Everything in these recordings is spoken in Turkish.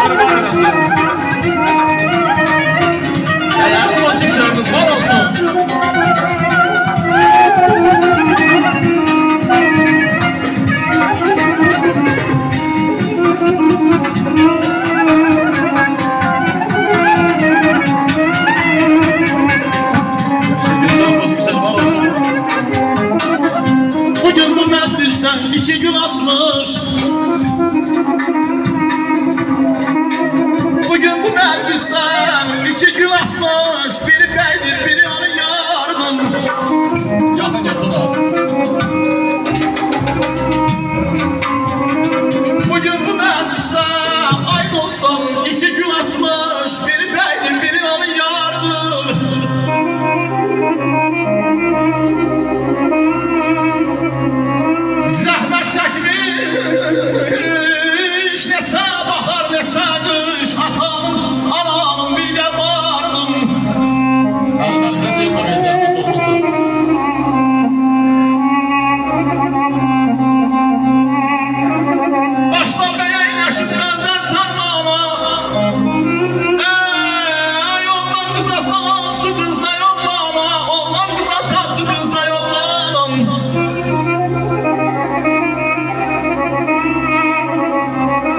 kurban olasın. Değerli musikçilerimiz var olsun. Bugün bu meclisten 2 gün açmış. Bugün bu meclisten 2 gün açmış. Biri beydir, biri onun yardım. Yakın yatına. Bugün bu meclisten ay olsam 2 gün açmış. Biri beydir, biri onun yardım. Zahmet çekmiş, neçə bahar, neçə qış, atam, anam birgə vardım. Əlbəttə yaxarız, zəhmət olmasın. Başla bəyənləşib məndən tanrama. Yoldan qızatma, su qızda yollama. Oğlan qızatma, su qızda yollanam.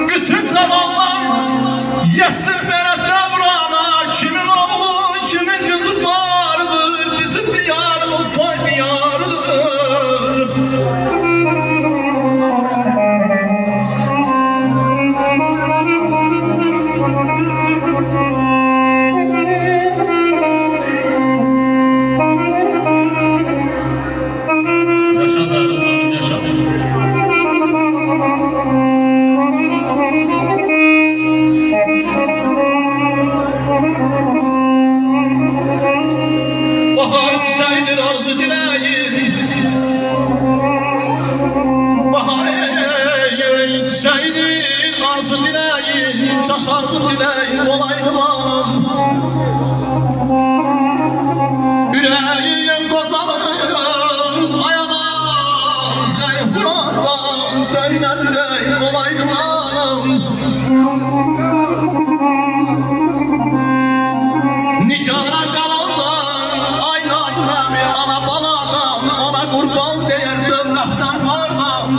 Bütün zamanlar yetsin verətlə burana. Kimin oğlu, kimin kızı vardır. Bizim diyarımız toy diyarıdır. Yaşadarız, yaşadarız. Bahar çiçeğidir arzu dileğim. Bahar çiçeğidir arzu dileğim. Şaşardım dileğim olaydım anam. Yüreğim kozalım ayana. Zayıf buradan döynen yüreğim olaydım anam. Nikara kalandan ay nazmemi ana baladan. Ona kurban değer dövlekten vardan.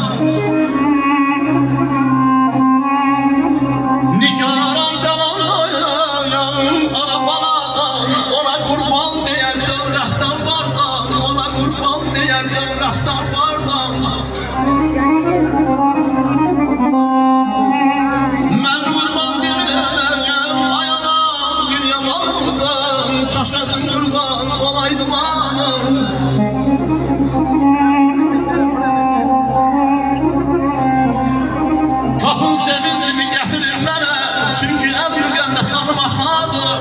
Nikara kalandan ana baladan. Ona kurban değer dövlekten vardan. Ona kurban değer dövlekten vardan. Ben kurban değilim ayana dünya malından. Çaşasın kurban olaydım anam. Tapın sevincimi getirin bana. Çünkü ev yürgende sanım hatadır.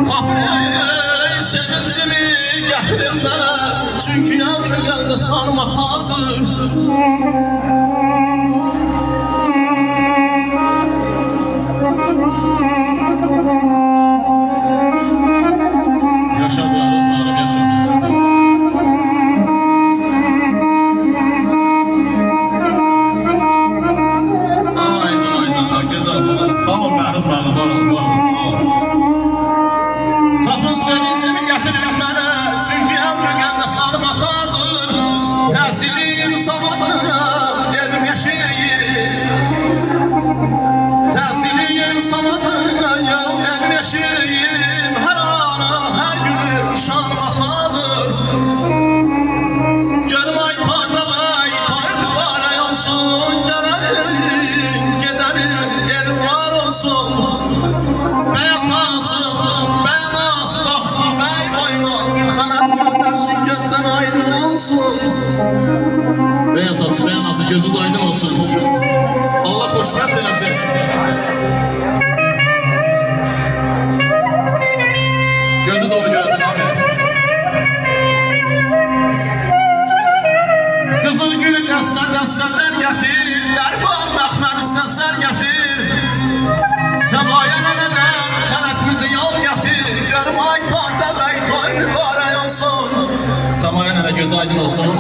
Tapın sevincimi getirin bana. Çünkü ev yürgende sanım hatadır. Yaşamıyoruz varım, yaşamıyoruz. Ay canım, güzel. Sağ ol Məhruz müəllim, sağ ol. Tapın sevincimi gətirin mənə, çünki əmrəqəndə sanım atadır. Təhsilim sabahına, evim yaşayayım. Təhsilim sabahına, evim yaşayayım. Hər ana, hər günüm şan atadır. Görüm ay taze vay, tayyip var ay olsun. Gələrin, gedərin, yerim var olsun. Bəyatasın, bəyanası baxsın, bəy boyuna. Bir xanat göndərsin, gözdən aydın olsun. Bəyatası, bəyanası, gözünüz aydın olsun. Allah xoşbəxt eləsin. Gözü dolu görəsin abi. Kızıl gülü dəstədən gətir. Dərbar məxmər istəsər gətir. Səmaya nənədən xənətimizi yol gətir. Görüm ay tazə bəy toy mübarək olsun. Səmaya nənə gözü aydın olsun.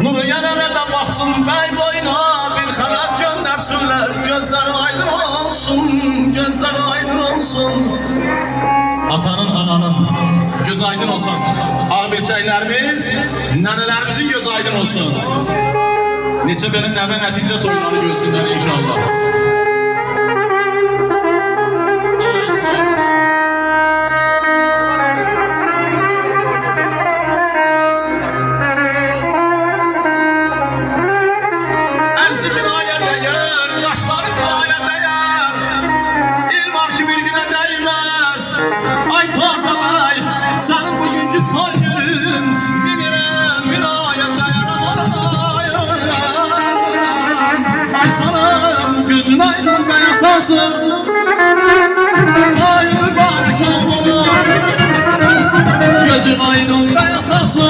Nuru nənə də baxsın bəy boyuna. Bir xənət gör görsünler, gözleri aydın olsun, gözleri aydın olsun. Atanın, ananın göz aydın olsun. Ağabeylerimiz, nənələrimizin göz aydın olsun. Neçə belə nəvə nəticə toyları görsünlər inşallah. Əzimin aya dəyər, qaşların aya dəyər. İl var ki bir günə dəyməz. Ay Taza bəy, sənin bugünkü toy günün bir aya dəyər. Ay canım, gözün aydın bəy atası. Ay mübarək olmalı. Gözün aydın bəy atası.